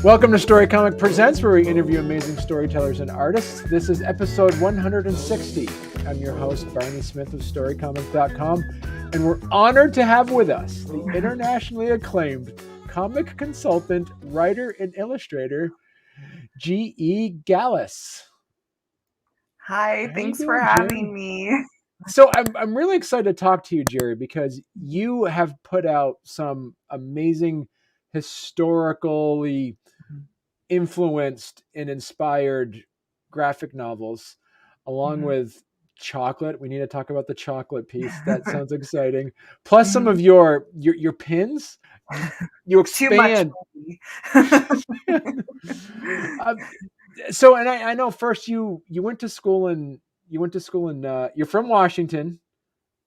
Welcome to Storycomic Presents, where we interview amazing storytellers and artists. This is episode 160. I'm your host, Barney Smith of Storycomic.com, and we're honored to have with us the internationally acclaimed comic consultant, writer, and illustrator, G.E. Gallas. Hi, thanks for having me. So I'm really excited to talk to you, Jerry, because you have put out some amazing historically influenced and inspired graphic novels, along with chocolate. We need to talk about the chocolate piece. That sounds exciting. Plus some of your pins. You expand. So, and I know first you went to school in you're from Washington.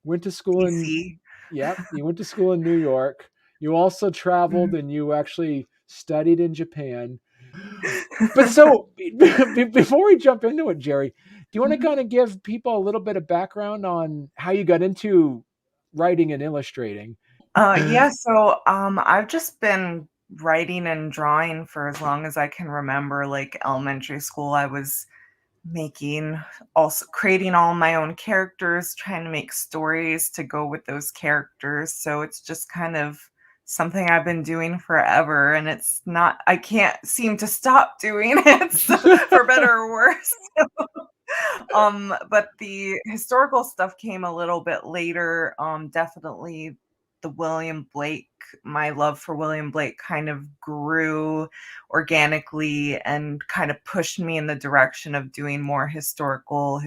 Went to school in you went to school in New York. You also traveled and you actually studied in Japan. But so before we jump into it, Jerry, do you want to kind of give people a little bit of background on how you got into writing and illustrating? So I've just been writing and drawing for as long as I can remember. Like elementary school, I was creating all my own characters, trying to make stories to go with those characters. So it's just kind of something I've been doing forever, and I can't seem to stop doing it, for better or worse. But the historical stuff came a little bit later. Definitely my love for William Blake kind of grew organically and kind of pushed me in the direction of doing more historical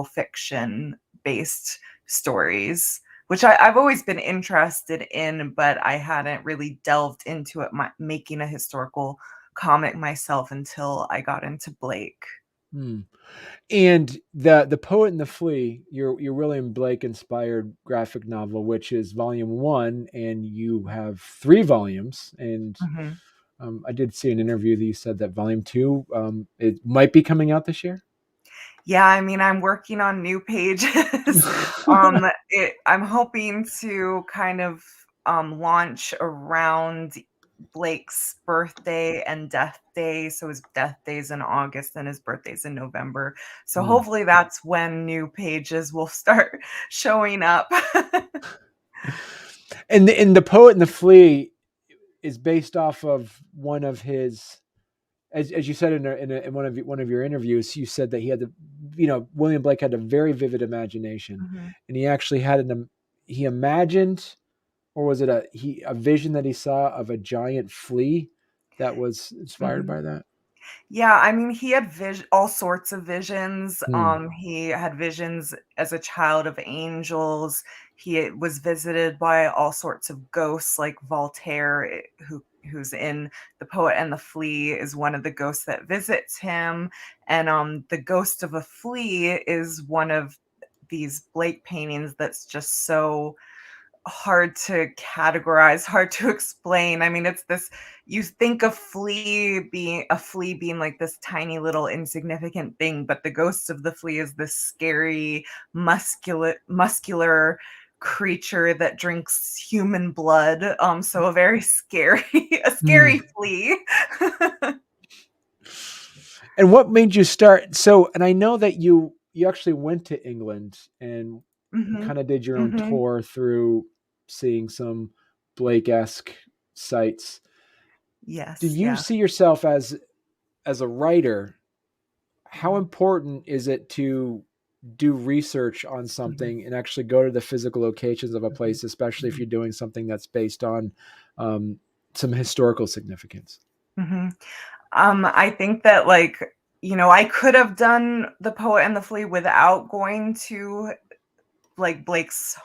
fiction based stories, which I've always been interested in, but I hadn't really delved into it, making a historical comic myself until I got into Blake. And the Poet and the Flea, your William Blake inspired graphic novel, which is volume 1, and you have 3 volumes. And I did see an interview that you said that volume 2 it might be coming out this year. Yeah, I mean, I'm working on new pages. I'm hoping to kind of launch around Blake's birthday and death day. So his death day's in August and his birthday's in November. So hopefully that's when new pages will start showing up. And the Poet and the Flea is based off of one of his, as you said in one of your interviews, you said that he had William Blake had a very vivid imagination, and he actually he imagined, or was it a vision that he saw of a giant flea that was inspired by that? Yeah, I mean, he had all sorts of visions. He had visions as a child of angels. He was visited by all sorts of ghosts, like Voltaire, who's in The Poet and the Flea, is one of the ghosts that visits him. And the ghost of a flea is one of these Blake paintings that's just so hard to categorize, hard to explain. I mean, it's this, you think of a flea being like this tiny little insignificant thing, but the ghost of the flea is this scary, muscular creature that drinks human blood. So a very scary, flea. And what made you start? So, and I know that you actually went to England and kind of did your own tour through seeing some Blake-esque sites. Yes. Do you see yourself as a writer? How important is it to do research on something and actually go to the physical locations of a place, especially if you're doing something that's based on some historical significance? I think that, I could have done The Poet and the Flea without going to Blake's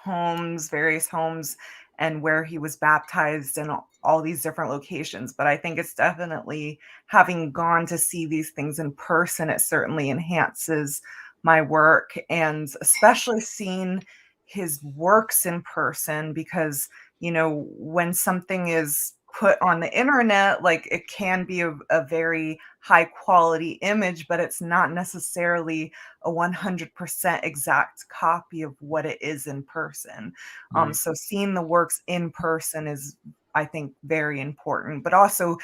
various homes, and where he was baptized, and all these different locations. But I think it's definitely, having gone to see these things in person, it certainly enhances my work, and especially seeing his works in person, because, when something is put on the internet, it can be a very high quality image, but it's not necessarily a 100% exact copy of what it is in person. So seeing the works in person is I think, very important. But also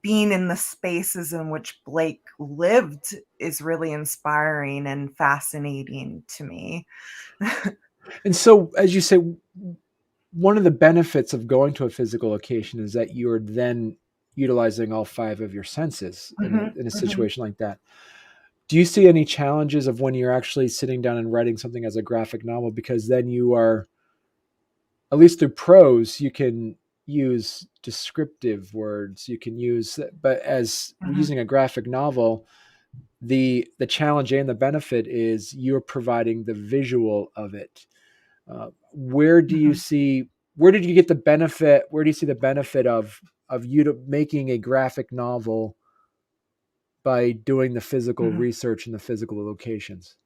being in the spaces in which Blake lived is really inspiring and fascinating to me. And so, as you say, one of the benefits of going to a physical location is that you're then utilizing all five of your senses Mhm, in a mhm, situation like that. Do you see any challenges of when you're actually sitting down and writing something as a graphic novel? Because then you are, at least through prose, you can use descriptive words. You can use, but as mhm, using a graphic novel, the challenge and the benefit is you're providing the visual of it. Where do you mhm, see? Where did you get the benefit? Where do you see the benefit of you making a graphic novel by doing the physical mhm, research in the physical locations?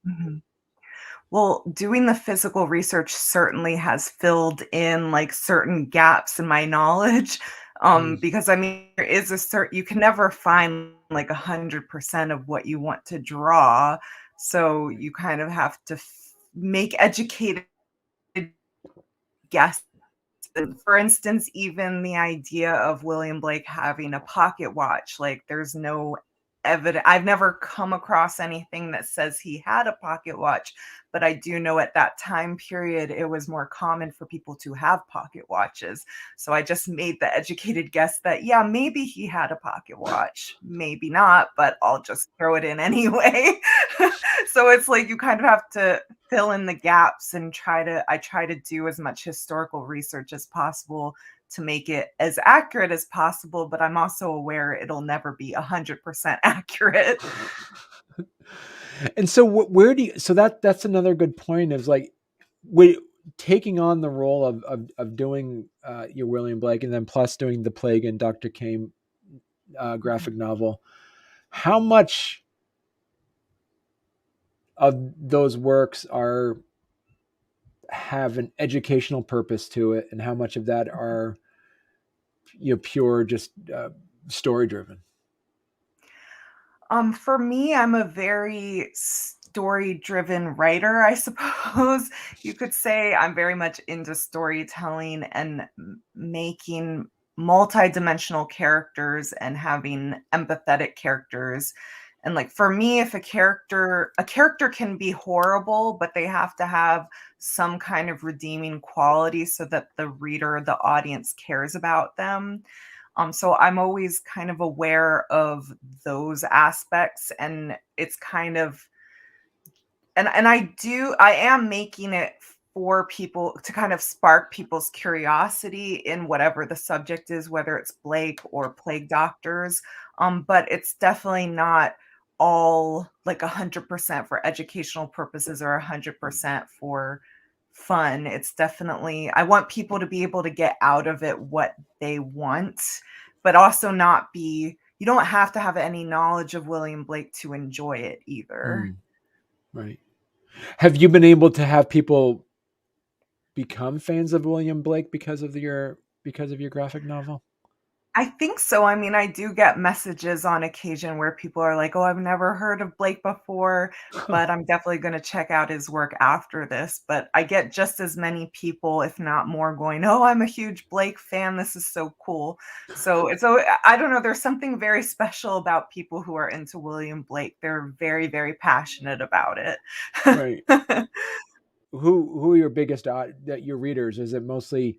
mhm. Well, doing the physical research certainly has filled in, like, certain gaps in my knowledge, Mm. because, I mean, there is a certain you can never find, like, 100% of what you want to draw, so Right. you kind of have to make educated guesses. For instance, even the idea of William Blake having a pocket watch, like, there's no evidence. I've never come across anything that says he had a pocket watch, but I do know at that time period, it was more common for people to have pocket watches. So I just made the educated guess that, yeah, maybe he had a pocket watch, maybe not, but I'll just throw it in anyway. So it's like you kind of have to fill in the gaps and I try to do as much historical research as possible to make it as accurate as possible, but I'm also aware it'll never be 100% accurate. And so, where do you? So that's another good point. Is like, we taking on the role of doing your William Blake, and then plus doing the Plague and Doctor Kane Mhm, graphic novel. How much of those works are have an educational purpose to it, and how much of that mhm. are pure just story driven? For me, I'm a very story-driven writer, I suppose. You could say I'm very much into storytelling and making multi-dimensional characters and having empathetic characters. And like for me, if a character can be horrible, but they have to have some kind of redeeming quality so that the reader, the audience cares about them. So I'm always kind of aware of those aspects, and it's kind of and I am making it for people to kind of spark people's curiosity in whatever the subject is, whether it's Blake or plague doctors. But it's definitely not all like 100% for educational purposes or 100% for fun. It's definitely I want people to be able to get out of it what they want, but also not be you don't have to have any knowledge of William Blake to enjoy it either. Mm, right. Have you been able to have people become fans of William Blake because of your graphic novel? I think so. I mean, I do get messages on occasion where people are like, "Oh, I've never heard of Blake before, but I'm definitely gonna check out his work after this." But I get just as many people, if not more, going, "Oh, I'm a huge Blake fan. This is so cool." So it's so I don't know, there's something very special about people who are into William Blake. They're very, very passionate about Right. it. Who are your biggest that your readers? Is it mostly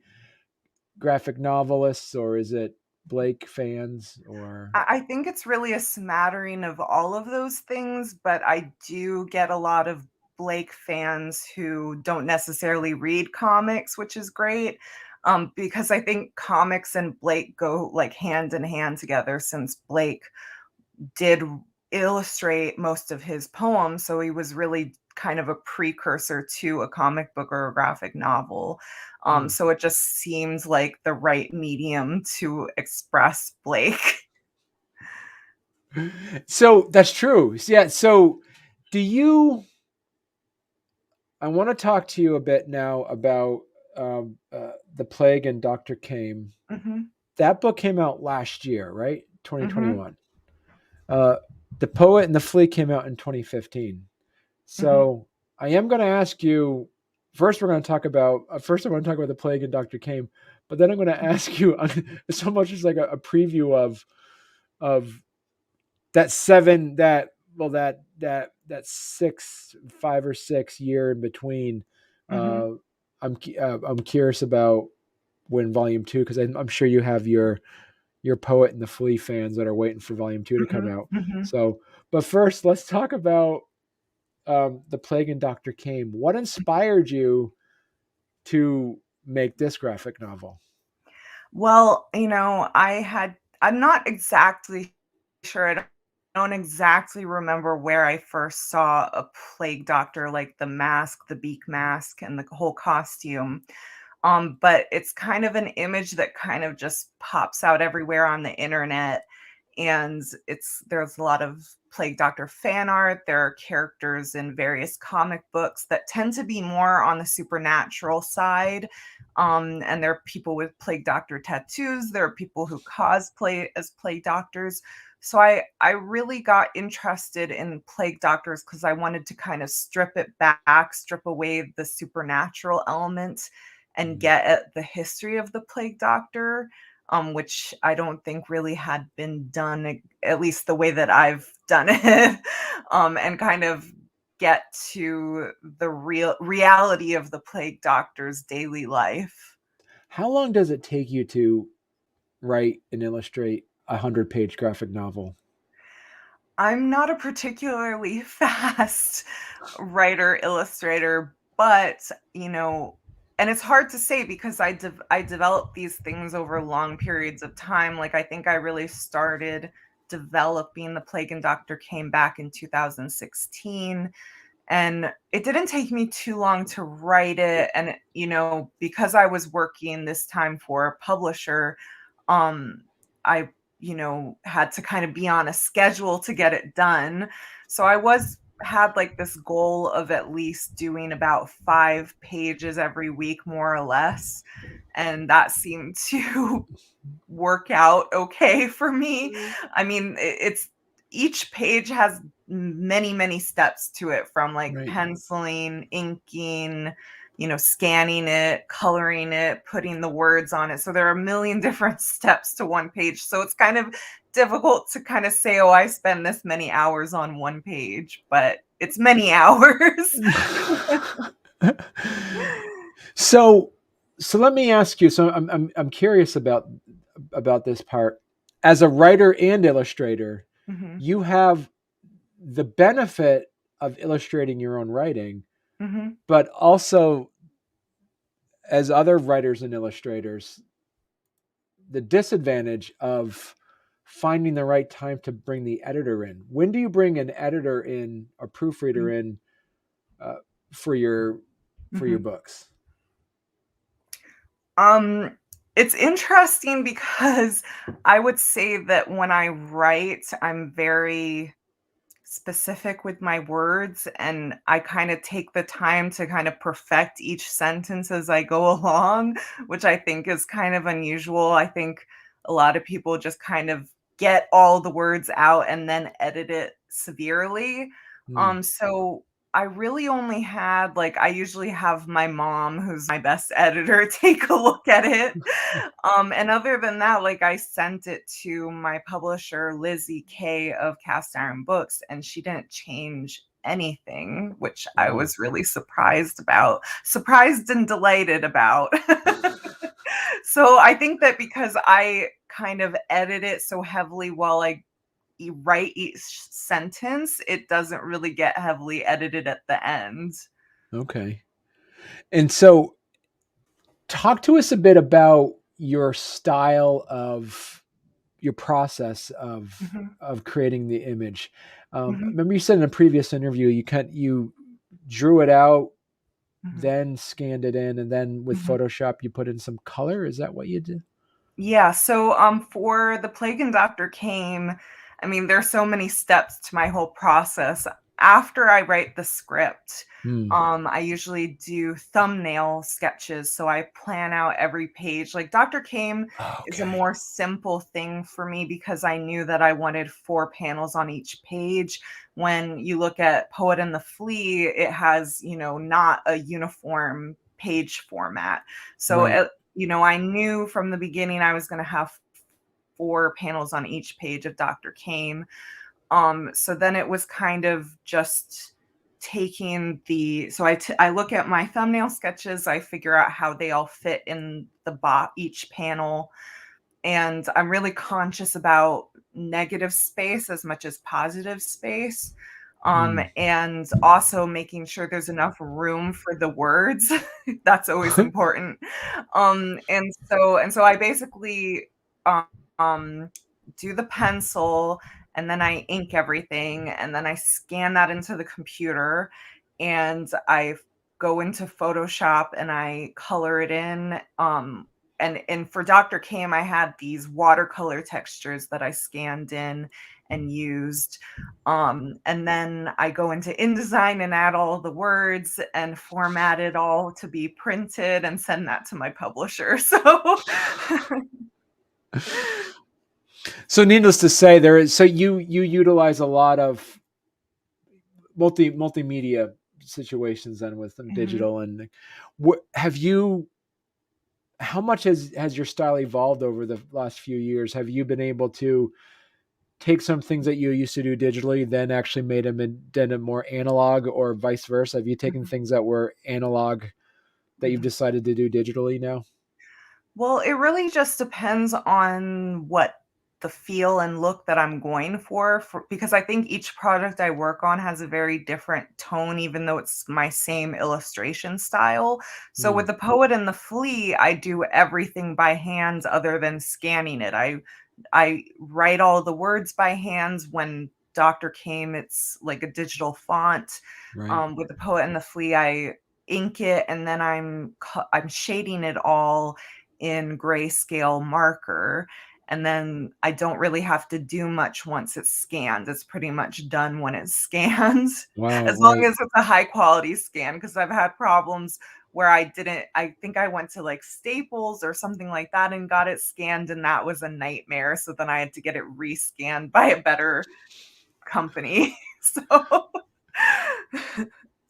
graphic novelists, or is it Blake fans, or I think it's really a smattering of all of those things, but I do get a lot of Blake fans who don't necessarily read comics, which is great. Because I think comics and Blake go like hand in hand together since Blake did illustrate most of his poems, so he was really kind of a precursor to a comic book or a graphic novel. Hmm. So it just seems like the right medium to express Blake. So that's true. Yeah. So do you? I want to talk to you a bit now about the Plague and Doctor Kane. Mhm. That book came out last year, right? Mhm, 2021. Uh, the Poet and the Flea came out in 2015. mhm, So I am going to ask you first. We're going to talk about first. I want to talk about the Plague and Doctor Kane, but then I'm going to ask you so much as like a preview of that seven that well that 5 or 6 year in between. Mm-hmm. uh I'm curious about when volume 2, because I'm sure you have your Poet and the Flea fans that are waiting for volume 2 to come out. Mm-hmm. Mm-hmm. So, but first let's talk about the Plague and Dr. Kame. What inspired you to make this graphic novel? Well, I'm not exactly sure. I don't exactly remember where I first saw a plague doctor, like the mask, the beak mask, and the whole costume. But it's kind of an image that kind of just pops out everywhere on the internet. And there's a lot of Plague Doctor fan art. There are characters in various comic books that tend to be more on the supernatural side. And there are people with Plague Doctor tattoos. There are people who cosplay as Plague Doctors. So I really got interested in Plague Doctors because I wanted to kind of strip it back, strip away the supernatural element and Mm. get at the history of the Plague Doctor, which I don't think really had been done, at least the way that I've done it, and kind of get to the reality of the Plague Doctor's daily life. How long does it take you to write and illustrate 100-page graphic novel? I'm not a particularly fast writer illustrator, but and it's hard to say because I developed these things over long periods of time. Like I think I really started developing the Plague and Doctor came back in 2016, and it didn't take me too long to write it. And because I was working this time for a publisher, um I had to kind of be on a schedule to get it done. So I was had like this goal of at least doing about 5 pages every week, more or less, and that seemed to work out okay for me. I mean, it's each page has many, many steps to it, from like Right. penciling, inking, scanning it, coloring it, putting the words on it. So there are a million different steps to one page. So it's kind of difficult to kind of say, oh, I spend this many hours on one page, but it's many hours. so so let me ask you. So I'm curious about this part. As a writer and illustrator, Hmm. you have the benefit of illustrating your own writing, Hmm. but also as other writers and illustrators, the disadvantage of finding the right time to bring the editor in. When do you bring an editor in, a proofreader in, uh, for your Hmm. books? Um, it's interesting because I would say that when I write, I'm very specific with my words, and I kind of take the time to kind of perfect each sentence as I go along, which I think is kind of unusual. I think a lot of people just kind of get all the words out and then edit it severely. Hmm. So I really only had, like, I usually have my mom, who's my best editor, take a look at it. And other than that, like, I sent it to my publisher, Lizzie K of Cast Iron Books, and she didn't change anything, which I Wow. was really surprised and delighted about. So I think that because I kind of edit it so heavily while I write each sentence, it doesn't really get heavily edited at the end. Okay. And so talk to us a bit about your style of your process Mhm, of creating the image. mhm, Remember you said in a previous interview you drew it out, mhm, then scanned it in, and then with mhm. Photoshop you put in some color. Is that what you did? Yeah, so for the Plague and Doctor came, I mean, there's so many steps to my whole process. After I write the script, Hmm. I usually do thumbnail sketches. So I plan out every page. Like Dr. Came is a Okay. more simple thing for me because I knew that I wanted 4 panels on each page. When you look at Poet and the Flea, it has, not a uniform page format. So Right. I knew from the beginning I was going to have 4 panels on each page of Dr. Kame. So then it was kind of just taking I look at my thumbnail sketches, I figure out how they all fit in each panel, and I'm really conscious about negative space as much as positive space. And also making sure there's enough room for the words. That's always important. And so I basically um, do the pencil, and then I ink everything, and then I scan that into the computer, and I go into Photoshop and I color it in. And for Dr. Kame, I had these watercolor textures that I scanned in and used. And then I go into InDesign and add all the words and format it all to be printed and send that to my publisher. So needless to say, you utilize a lot of multimedia situations then with them, digital, and how much has your style evolved over the last few years? Have you been able to take some things that you used to do digitally, then actually made them more analog, or vice versa? Have you taken things that were analog that you've decided to do digitally now? Well, it really just depends on what the feel and look that I'm going for, because I think each project I work on has a very different tone, even though it's my same illustration style. So with The Poet and the Flea, I do everything by hand other than scanning it. I write all the words by hands. When Dr. Kame, it's like a digital font. Right. With The Poet and the Flea, I ink it, and then I'm shading it all in grayscale marker. And then I don't really have to do much once it's scanned. It's pretty much done when it's scanned, Wow. as long Right. as it's a high quality scan, because I've had problems where I think I went to like Staples or something like that and got it scanned, and that was a nightmare. So then I had to get it rescanned by a better company. So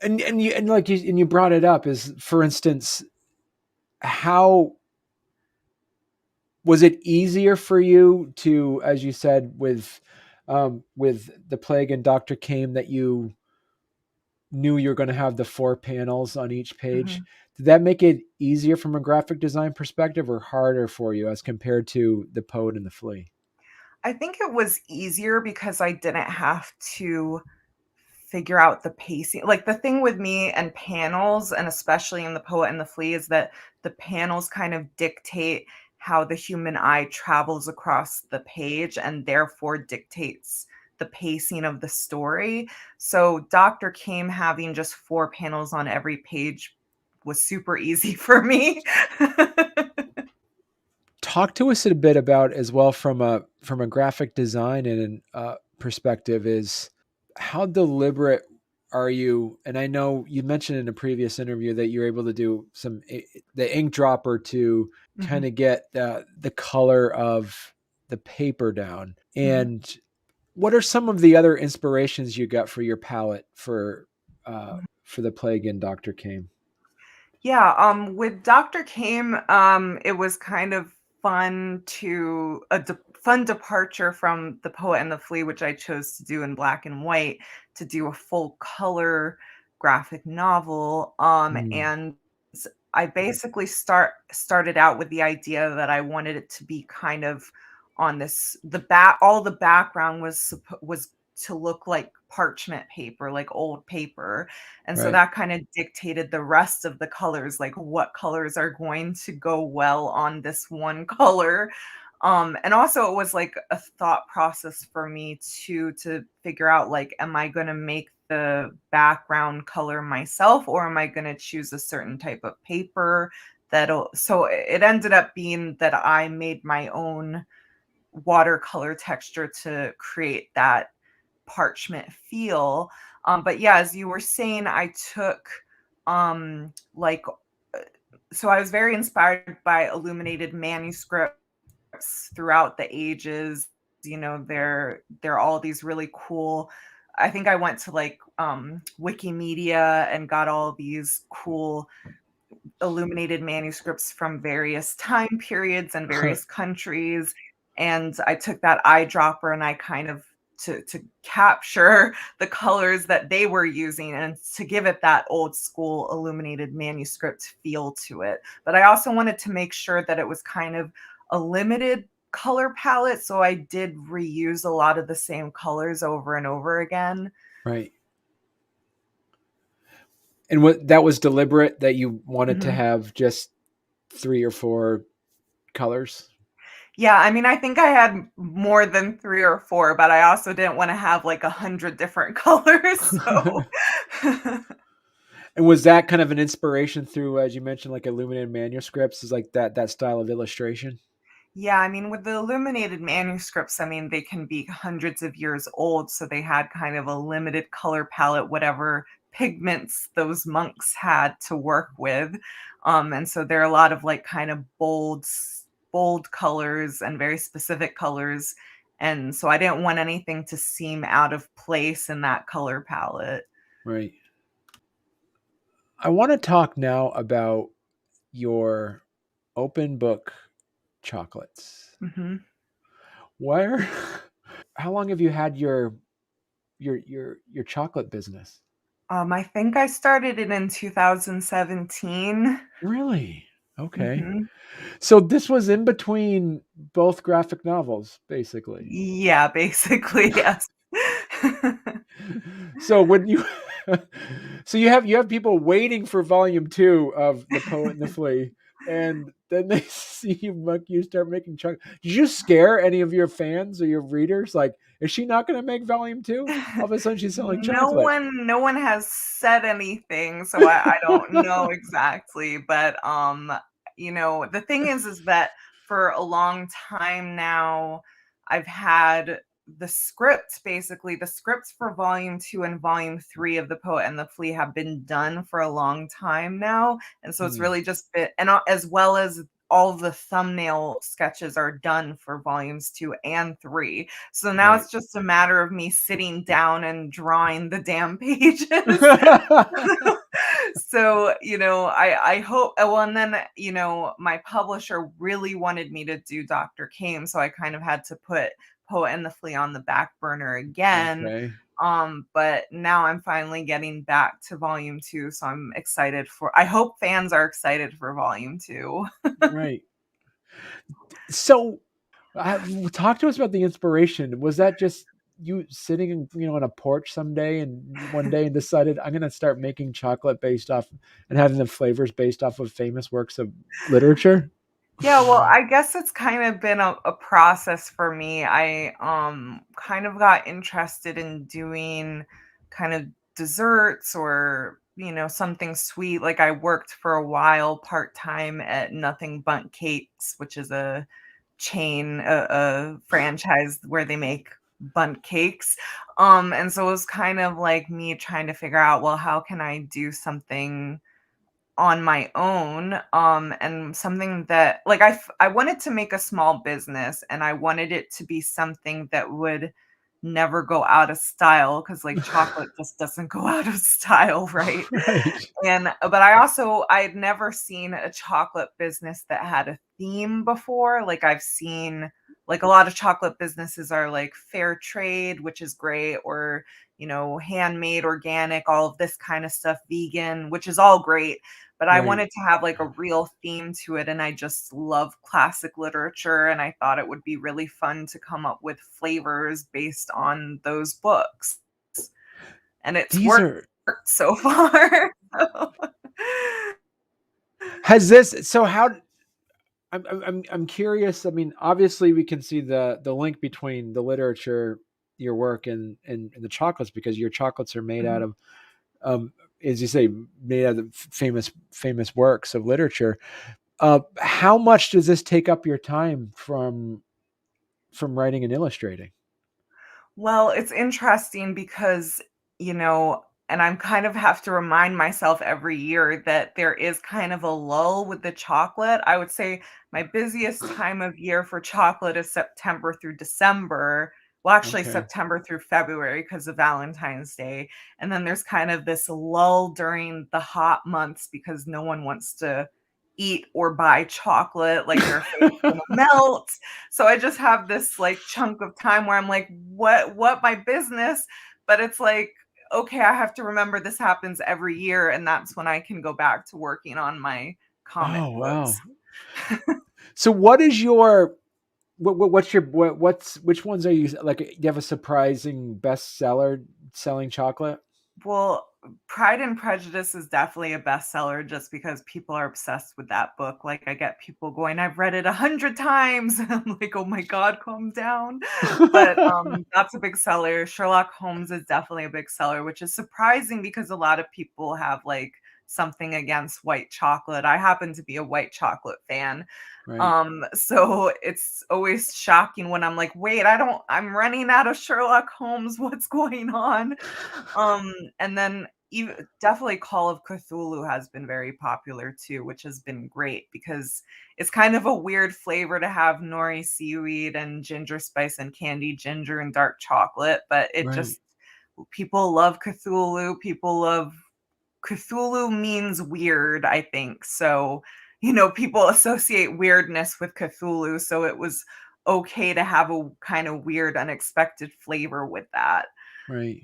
And you brought it up, is, for instance, how was it easier for you to, as you said, with the plague and Dr. Kame, that you knew you're going to have the 4 panels on each page? Mhm. Did that make it easier from a graphic design perspective, or harder for you as compared to the Poet and the Flea? I think it was easier because I didn't have to figure out the pacing. Like, the thing with me and panels, and especially in The Poet and the Flea, is that the panels kind of dictate how the human eye travels across the page and therefore dictates the pacing of the story. So Dr. Kame having just 4 panels on every page was super easy for me. Talk to us a bit about, as well, from a graphic design and perspective, is how deliberate are you? And I know you mentioned in a previous interview that you're able to do the ink dropper to kind Mhm, of get the color of the paper down. mhm. And what are some of the other inspirations you got for your palette for the Plague and Dr. Kame? Yeah, with Dr. Kame, it was kind of fun departure from The Poet and the Flea, which I chose to do in black and white, to do a full color graphic novel. Mm, And I basically started out with the idea that I wanted it to be kind of on this the back all the background was to look like parchment paper, like old paper. And so right. that kind of dictated the rest of the colors, like what colors are going to go well on this one color. And also it was like a thought process for me to figure out, like, am I going to make the background color myself, or am I going to choose a certain type of paper that'll so it ended up being that I made my own watercolor texture to create that parchment feel. But yeah, as you were saying, I took like so I was very inspired by illuminated manuscripts throughout the ages. They're all these really cool. I think I went to like Wikimedia and got all these cool illuminated manuscripts from various time periods and various countries. And I took that eyedropper and I kind of to capture the colors that they were using and to give it that old school illuminated manuscript feel to it. But I also wanted to make sure that it was kind of a limited color palette, so I did reuse a lot of the same colors over and over again. Right. And what that was deliberate that you wanted to Mhm. have just 3 or 4 colors? Yeah, I mean, I think I had more than 3 or 4, but I also didn't wanna have, like, 100 different colors, so And was that kind of an inspiration through, as you mentioned, like illuminated manuscripts, is like that style of illustration? Yeah, I mean, with the illuminated manuscripts, I mean, they can be hundreds of years old, so they had kind of a limited color palette, whatever pigments those monks had to work with. And so there are a lot of like kind of bold colors and very specific colors. And so I didn't want anything to seem out of place in that color palette. Right. I want to talk now about your open book chocolates. Mhm. Where how long have you had your chocolate business? I think I started it in 2017. Really? Okay. Mhm. So this was in between both graphic novels, basically. Yeah, basically, yes. So when you so you have people waiting for volume 2 of The Poet and the Flea, and then they see you start making chocolate. Did you scare any of your fans or your readers? Like, is she not going to make volume 2? All of a sudden, she's selling No chocolate. one has said anything, so I don't know exactly, but, the thing is that for a long time now, I've had the scripts for volume 2 and volume 3 of The Poet and the Flea have been done for a long time now, and so it's Hmm, really just been and, as well as all the thumbnail sketches are done for volumes 2 and 3. So now right. it's just a matter of me sitting down and drawing the damn pages. So, I hope well, and then, my publisher really wanted me to do Dr. Kame, so I kind of had to put Poet and the Flea on the back burner again. Okay. But now I'm finally getting back to volume 2, so I hope fans are excited for volume 2. Right. So, talk to us about the inspiration. Was that just you sitting on a porch someday and one day and decided I'm going to start making chocolate based off and having the flavors based off of famous works of literature? Yeah, well, I guess it's kind of been a process for me. I kind of got interested in doing kind of desserts or something sweet. Like I worked for a while part-time at Nothing Bundt Cakes, which is a chain, a franchise where they make bundt cakes. And so it was kind of like me trying to figure out, well, how can I do something on my own, and something that like I wanted to make a small business and I wanted it to be something that would never go out of style because like chocolate just doesn't go out of style, right? Right. And but I'd never seen a chocolate business that had a theme before. Like I've seen like a lot of chocolate businesses are like fair trade, which is great, or handmade, organic, all of this kind of stuff, vegan, which is all great. But I Right. wanted to have like a real theme to it. And I just love classic literature. And I thought it would be really fun to come up with flavors based on those books. And it's These worked are so far. has this so how I'm curious. I mean, obviously we can see the link between the literature, your work and the chocolates because your chocolates are made out Mhm. of as you say, made out of famous works of literature. How much does this take up your time from writing and illustrating? Well, it's interesting because, and I'm kind of have to remind myself every year that there is kind of a lull with the chocolate. I would say my busiest time of year for chocolate is September through December. Well, actually Okay. September through February because of Valentine's Day. And then there's kind of this lull during the hot months because no one wants to eat or buy chocolate, like they're afraid it's gonna melt. So I just have this like chunk of time where I'm like, what my business? But it's like, okay, I have to remember this happens every year, and that's when I can go back to working on my comic Oh, wow. books. So what is your what's your what's which ones are you like? Do you have a surprising bestseller selling chocolate? Well, Pride and Prejudice is definitely a bestseller just because people are obsessed with that book. Like, I get people going, "I've read it 100 times." I'm like, "Oh my god, calm down." But, that's a big seller. Sherlock Holmes is definitely a big seller, which is surprising because a lot of people have, like, something against white chocolate. I happen to be a white chocolate fan. Right. So it's always shocking when I'm like, "Wait, I'm running out of Sherlock Holmes. What's going on?" And then even definitely Call of Cthulhu has been very popular too, which has been great because it's kind of a weird flavor to have nori seaweed and ginger spice and candied ginger and dark chocolate, but it Right. just people love Cthulhu. People love Cthulhu means weird, I think. So, people associate weirdness with Cthulhu, so it was okay to have a kind of weird, unexpected flavor with that. Right.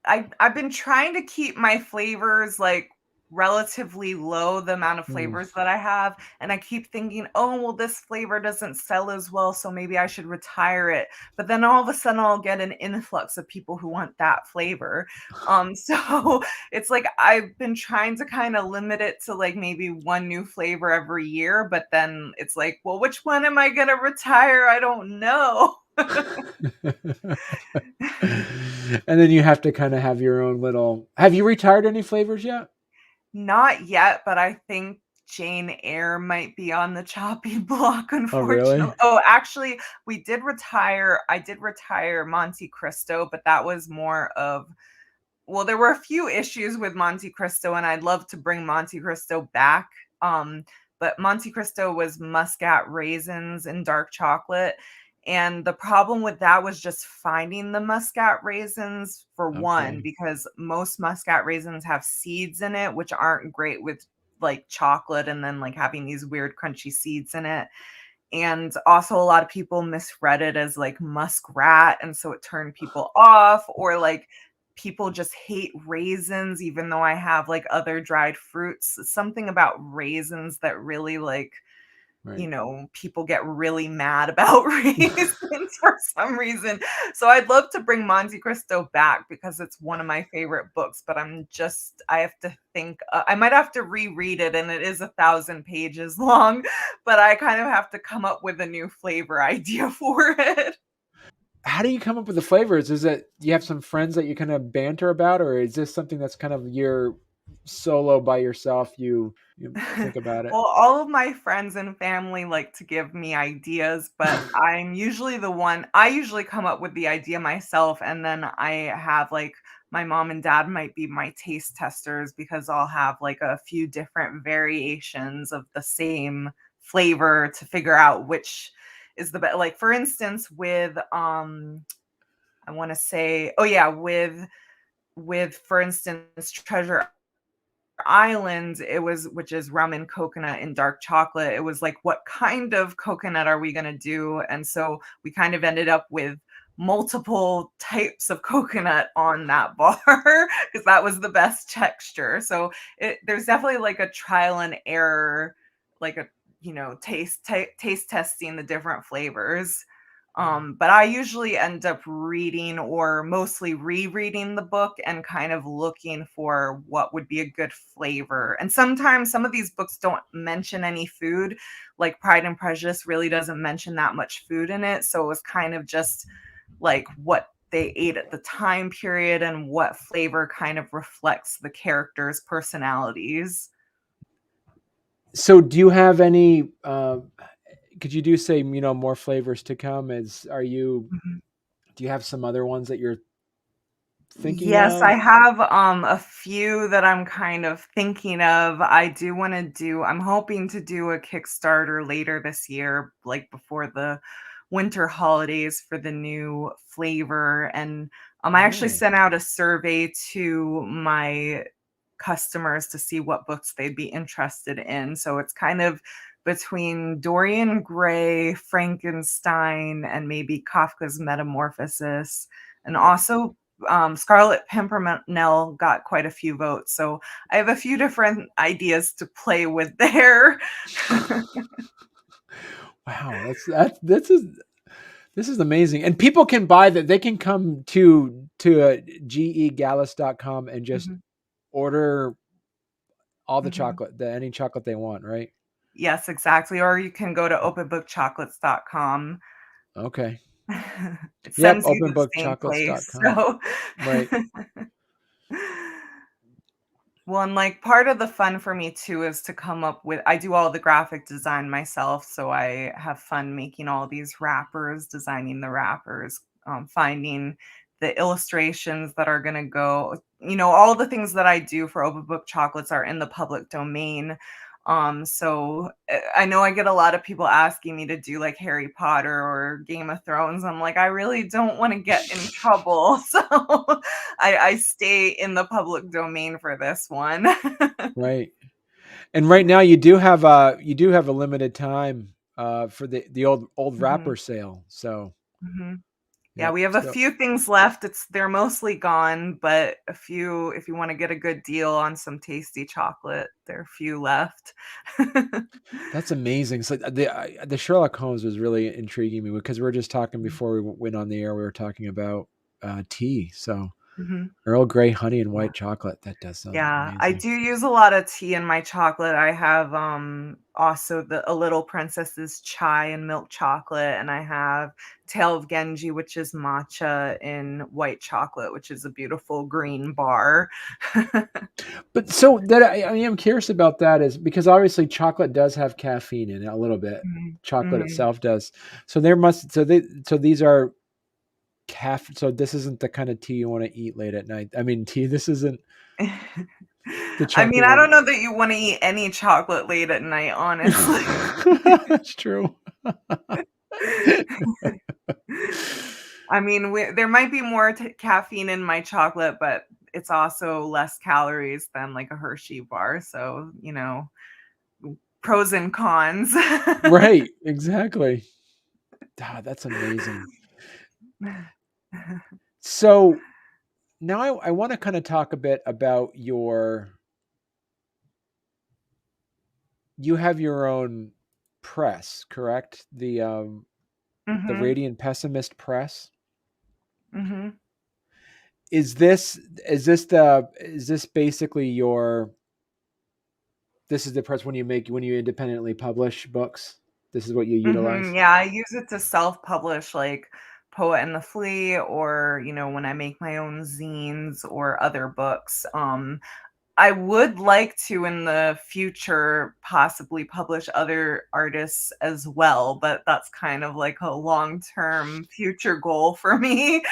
I've been trying to keep my flavors, like, relatively low, the amount of Mm. flavors that I have, and I keep thinking, "Oh, well, this flavor doesn't sell as well, so maybe I should retire it." But then all of a sudden, I'll get an influx of people who want that flavor. So it's like I've been trying to kinda limit it to, like, maybe 1 new flavor every year, but then it's like, "Well, which one am I gonna retire? I don't know." And then you have to kind of have your own little. Have you retired any flavors yet? Not yet, but I think Jane Eyre might be on the chopping block, Oh, really? unfortunately. Oh, actually, I did retire Monte Cristo, but that was more of well, there were a few issues with Monte Cristo, and I'd love to bring Monte Cristo back. But Monte Cristo was muscat raisins and dark chocolate. And the problem with that was just finding the muscat raisins for one, Okay. because most muscat raisins have seeds in it, which aren't great with like chocolate and then like having these weird crunchy seeds in it. And also a lot of people misread it as like muskrat, and so it turned people off, or like people just hate raisins even though I have like other dried fruits. Something about raisins that really like, Right. people get really mad about raisins for some reason. So I'd love to bring Monte Cristo back because it's one of my favorite books, but I have to think, I might have to reread it, and it is 1,000 pages long, but I kind of have to come up with a new flavor idea for it. How do you come up with the flavors? Is it you have some friends that you kind of banter about, or is this something that's kind of your solo by yourself? You think about it. Well, all of my friends and family like to give me ideas, but I usually come up with the idea myself, and then I have like my mom and dad might be my taste testers because I'll have like a few different variations of the same flavor to figure out which is the best. Like for instance, with I want to say, oh yeah, with for instance, Treasure Island, it was which is rum and coconut and dark chocolate. It was like, what kind of coconut are we gonna do? And so we kind of ended up with multiple types of coconut on that bar because that was the best texture. So there's definitely like a trial and error, like a taste testing the different flavors. But I usually end up reading or mostly rereading the book and kind of looking for what would be a good flavor. And sometimes some of these books don't mention any food, like Pride and Prejudice really doesn't mention that much food in it. So it was kind of just like what they ate at the time period and what flavor kind of reflects the characters' personalities. So, do you have any? Could you do say more flavors to come? Is are you? Mhm. Do you have some other ones that you're thinking Yes, I of? have a few that I'm kind of thinking of. I'm hoping to do a Kickstarter later this year, like before the winter holidays for the new flavor. And I actually sent out a survey to my customers to see what books they'd be interested in. So it's kind of between Dorian Gray, Frankenstein, and maybe Kafka's Metamorphosis. And also Scarlet Pimpernel got quite a few votes. So I have a few different ideas to play with there. Wow, this is amazing. And people can buy that. They can come to gegallas.com and just Mhm. order all the Mhm. chocolate, any chocolate they want, right? Yes, exactly. Or you can go to openbookchocolates.com. Okay. It Yep, sends you to the same place. openbookchocolates.com. So Right. well, and like part of the fun for me too is to come up with I do all the graphic design myself, so I have fun making all these wrappers, designing the wrappers, finding the illustrations that are gonna go, all the things that I do for Open Book Chocolates are in the public domain. So I know I get a lot of people asking me to do like Harry Potter or Game of Thrones. I'm like, I really don't want to get in trouble. So I stay in the public domain for this one. Right. And right now you do have a limited time for the old Mhm, wrapper sale. So, mhm. Yeah, yep. we have a So few things left. They're mostly gone, but a few if you wanna get a good deal on some tasty chocolate, there are a few left. that's amazing. So the Sherlock Holmes was really intriguing me because we were just talking before we went on the air. We were talking about tea. So Mhm. Earl Grey honey and Yeah. white chocolate. That does sound Yeah, I amazing. do use a lot of tea in my chocolate. I have, also the A Little Princess's chai and milk chocolate, and I have Tale of Genji, which is matcha in white chocolate, which is a beautiful green bar. But so that I am curious about that is because obviously chocolate does have caffeine in it a little bit. Mhm, Chocolate mhm. itself does. So there must so these are so this isn't the kind of tea you want to eat late at night. I mean, tea. This isn't the I chocolate mean, you I want. don't know that you wanna eat any chocolate late at night, honestly. That's true. I mean, there might be more caffeine in my chocolate, but it's also less calories than like a Hershey bar. So, pros and cons. Right. Exactly. Ah, that's amazing. So now I want to kind of talk a bit about you have your own press, correct? The Mhm, Radiant Pessimist press. mhm, Is this basically this is the press when you independently publish books? This is what you mhm. utilize? Yeah, I use it to self-publish, like Poet and the Flea, or when I make my own zines or other books. I would like to in the future possibly publish other artists as well, but that's kind of like a long-term future goal for me.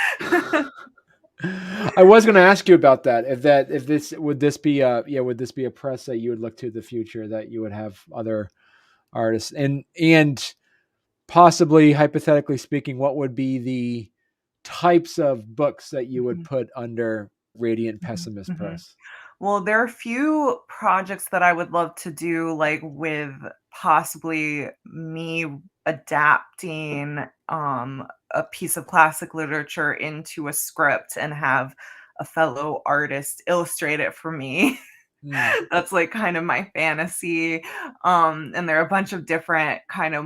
I was going to ask you about that. If this would this be a yeah would this be a press that you would look to the future that you would have other artists and possibly hypothetically speaking, what would be the types of books that you would Mhm, put under Radiant mhm, Pessimist mhm. Press? Well, there are a few projects that I would love to do, like with possibly me adapting a piece of classic literature into a script and have a fellow artist illustrate it for me. Hmm. That's like kind of my fantasy. And there are a bunch of different kind of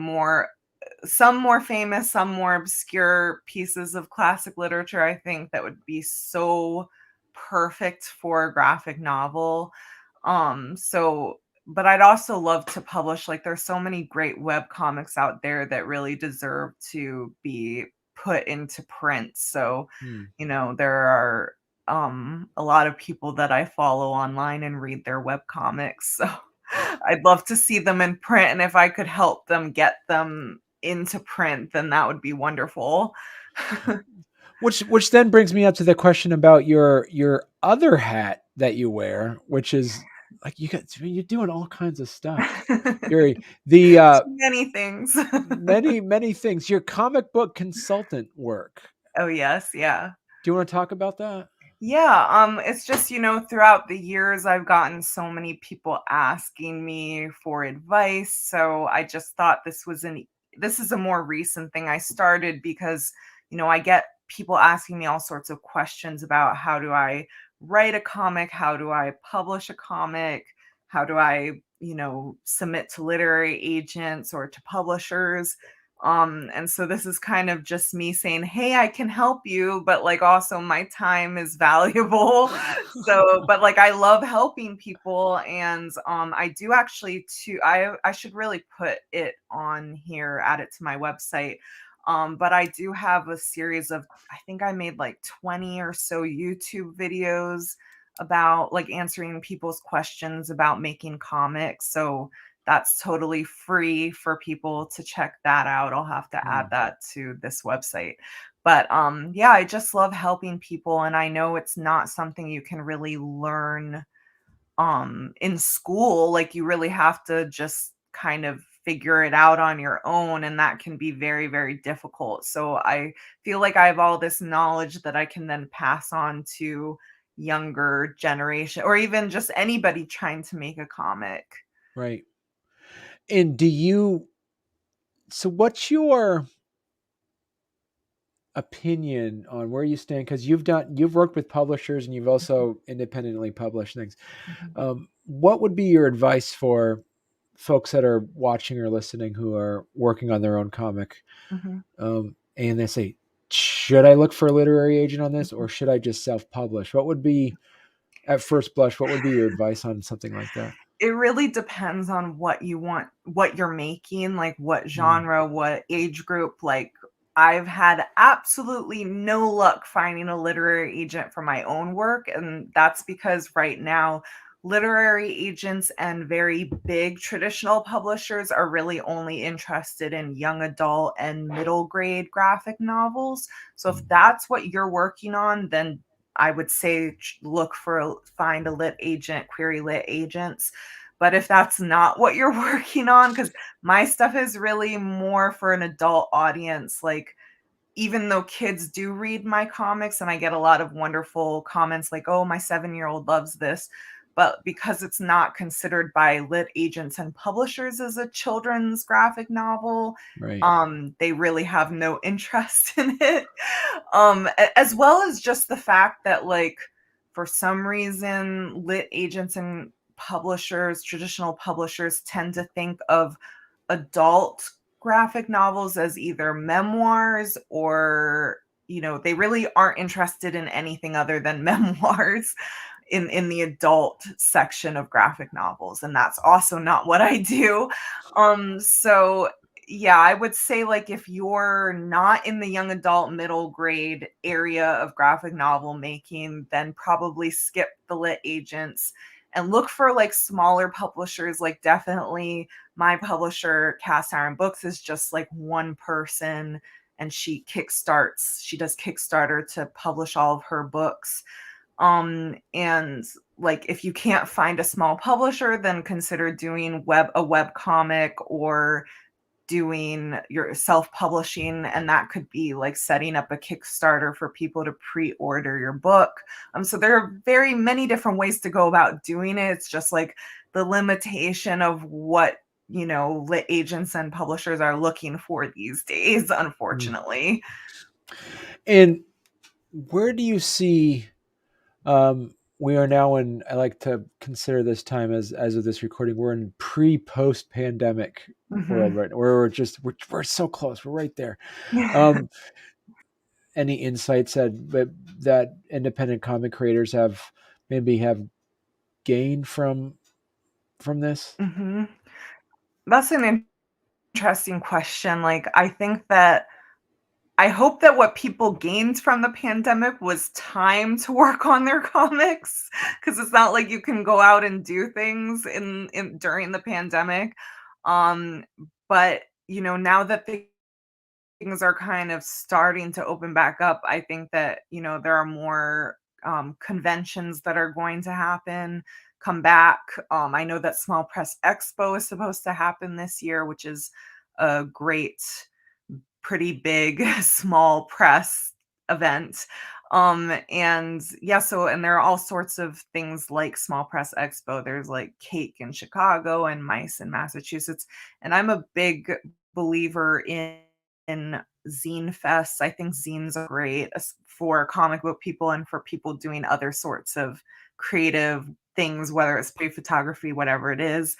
some more famous, some more obscure pieces of classic literature, I think that would be so perfect for a graphic novel. So but I'd also love to publish like there's so many great web comics out there that really deserve to be put into print. So, Hmm. there are a lot of people that I follow online and read their web comics. So I'd love to see them in print, and if I could help them get them into print, then that would be wonderful. Which then brings me up to the question about your other hat that you wear, which is like you're doing all kinds of stuff. The Too many things. many things. Your comic book consultant work. Oh, yes, yeah. Do you want to talk about that? Yeah, it's just, throughout the years, I've gotten so many people asking me for advice. So I just thought this is a more recent thing I started because, I get people asking me all sorts of questions about how do I write a comic? How do I publish a comic? How do I, submit to literary agents or to publishers? And so this is kind of just me saying, hey, I can help you, but like also my time is valuable. So, but like I love helping people. And I do actually too, I should really put it on here, add it to my website. But I do have a series of, I think I made like 20 or so YouTube videos about like answering people's questions about making comics. So that's totally free for people to check that out. I'll have to add that to this website. But yeah, I just love helping people, and I know it's not something you can really learn in school. Like you really have to just kind of figure it out on your own, and that can be very, very difficult. So I feel like I have all this knowledge that I can then pass on to younger generation or even just anybody trying to make a comic. Right. And so what's your opinion on where you stand? Because you've worked with publishers and you've also independently published things. Mhm. What would be your advice for folks that are watching or listening who are working on their own comic? Mhm. And they say, should I look for a literary agent on this, or Mhm. should I just self-publish? What would be, at first blush, what would be your advice on something like that? It really depends on what you want, what you're making, like what Mm, genre, what age group. Like I've had absolutely no luck finding a literary agent for my own work. And that's because right now, literary agents and very big traditional publishers are really only interested in young adult and middle grade graphic novels. So if that's what you're working on, then I would say look for find a lit agent, query lit agents. But if that's not what you're working on, because my stuff is really more for an adult audience, like even though kids do read my comics and I get a lot of wonderful comments like, oh, my 7-year-old loves this. But because it's not considered by lit agents and publishers as a children's graphic novel, right. they really have no interest in it. As well as just the fact that, like, for some reason, lit agents and publishers, traditional publishers, tend to think of adult graphic novels as either memoirs or, they really aren't interested in anything other than memoirs in the adult section of graphic novels, and that's also not what I do. So yeah, I would say like if you're not in the young adult middle grade area of graphic novel making, then probably skip the lit agents and look for like smaller publishers. Like definitely my publisher, Cast Iron Books, is just like one person, and she does Kickstarter to publish all of her books. And like if you can't find a small publisher, then consider doing a web comic or doing your self-publishing, and that could be like setting up a Kickstarter for people to pre-order your book. So there are very many different ways to go about doing it. It's just like the limitation of what lit agents and publishers are looking for these days, Mm. unfortunately. And where do you see, we are now in, I like to consider this time as of this recording, we're in post pandemic world Mhm. right now, where we're so close. We're right there. Um, any insights that independent comic creators have gained from this? Mhm. That's an interesting question. Like, I hope that what people gained from the pandemic was time to work on their comics, because it's not like you can go out and do things in during the pandemic. Um, but now that things are kind of starting to open back up, I think that there are more conventions that are going to happen. come back. I know that Small Press Expo is supposed to happen this year, which is a great, pretty big small press event. And yeah, so and there are all sorts of things like Small Press Expo. There's like Cake in Chicago and Mice in Massachusetts. And I'm a big believer in zine fests. I think zines are great for comic book people and for people doing other sorts of creative things, whether it's play photography, whatever it is.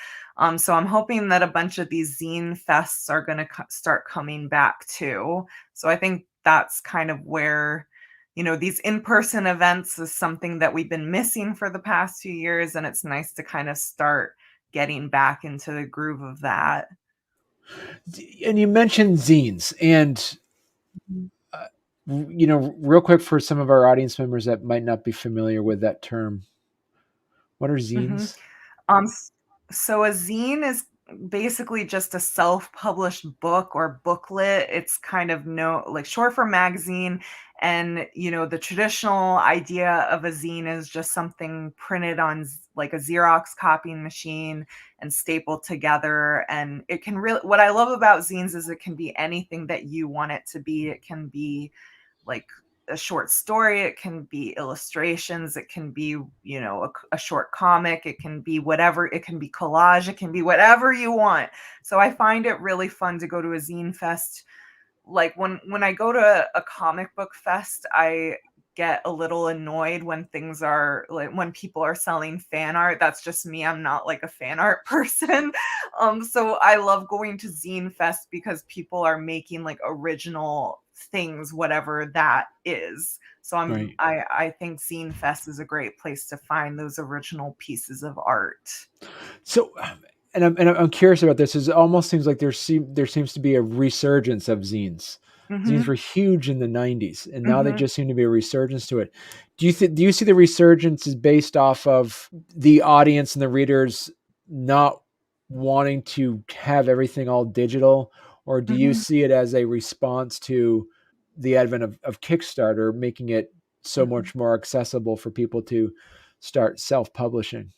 So I'm hoping that a bunch of these zine fests are going to start coming back too. So I think that's kind of where, these in-person events is something that we've been missing for the past few years, and it's nice to kind of start getting back into the groove of that. And you mentioned zines, and Mhm. real quick for some of our audience members that might not be familiar with that term, what are Mhm. zines? So a zine is basically just a self-published book or booklet. It's kind of like short for magazine. And, the traditional idea of a zine is just something printed on like a Xerox copying machine and stapled together. And it can really, what I love about zines is it can be anything that you want it to be. It can be like a short story, it can be illustrations, it can be, a short comic, it can be whatever, it can be collage, it can be whatever you want. So I find it really fun to go to a zine fest. Like when I go to a comic book fest, I get a little annoyed when things are like when people are selling fan art. That's just me. I'm not like a fan art person. So I love going to zine fest because people are making like original things, whatever that is. So Right. I think zine fest is a great place to find those original pieces of art. So, and I'm curious about this. Is it almost seems like there seems to be a resurgence of zines. Zines Mhm. were huge in the '90s, and now they Mhm. just seem to be a resurgence to it. Do you see the resurgence is based off of the audience and the readers not wanting to have everything all digital, or do you Mhm. see it as a response to the advent of Kickstarter, making it so Mhm. much more accessible for people to start self-publishing?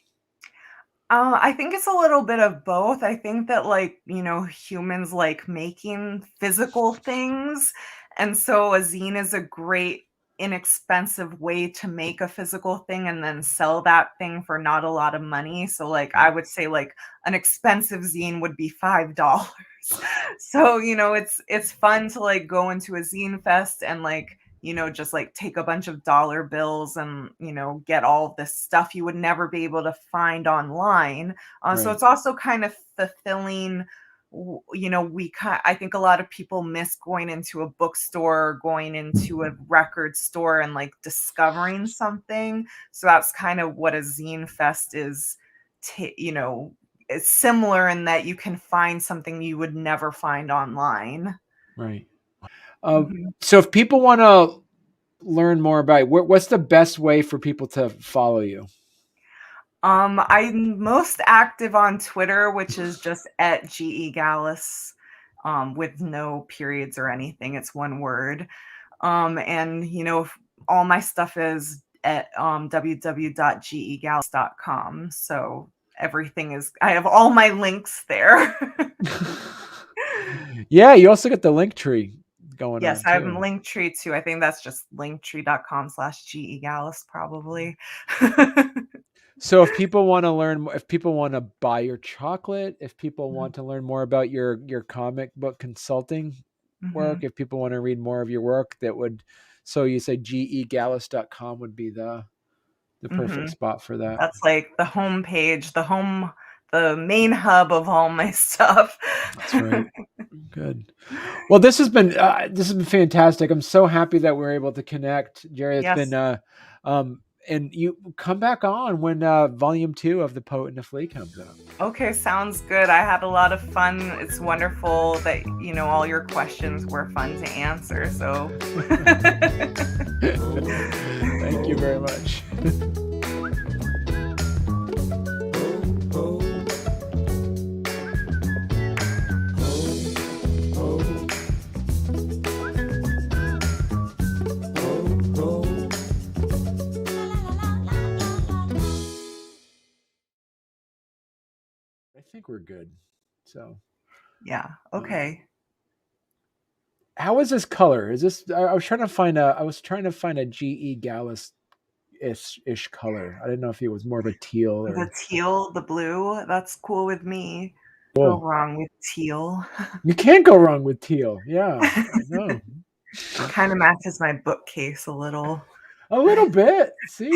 I think it's a little bit of both. I think that, like, humans like making physical things. And so a zine is a great, inexpensive way to make a physical thing and then sell that thing for not a lot of money. So, like, I Right. would say, like, an expensive zine would be $5. So, it's fun to like go into a zine fest and like, just like take a bunch of dollar bills and, get all of this stuff you would never be able to find online. So Right. it's also kind of fulfilling. I think a lot of people miss going into a bookstore or going into a record store and like discovering something. So that's kind of what a zine fest is. ta- you know, it's similar in that you can find something you would never find online. Right. Mhm. So if people want to learn more about you, what's the best way for people to follow you? I'm most active on Twitter, which is just at GE Gallas, with no periods or anything. It's one word. And all my stuff is at www.gegallas.com. So everything is I have all my links there. Yeah, you also got the link tree going Yes, on I have too. Linktree too. I think that's just linktree.com/GEGallas probably. So if people want to learn, if people want to buy your chocolate, if people Mhm, want to learn more about your comic book consulting work, mhm, if people want to read more of your work, that would, so you say gegallas.com would be the perfect mhm. spot for that. That's like the home page, the main hub of all my stuff. That's right. Good. Well, this has been fantastic. I'm so happy that we're able to connect, Jerry. It's been Yes. um and you come back on when volume 2 of The Poet and the Flea comes out. Okay, sounds good. I had a lot of fun. It's wonderful that, all your questions were fun to answer. So Thank you very much. think we're good. So Yeah. Okay. how is this color? Is this? I was trying to find a. I was trying to find a GE Gallas ish color. I didn't know if it was more of a teal The or teal, the blue, that's cool with me. Go cool. wrong with teal. You can't go wrong with teal. Yeah, I know. Kind of matches my bookcase a little. A little bit. See?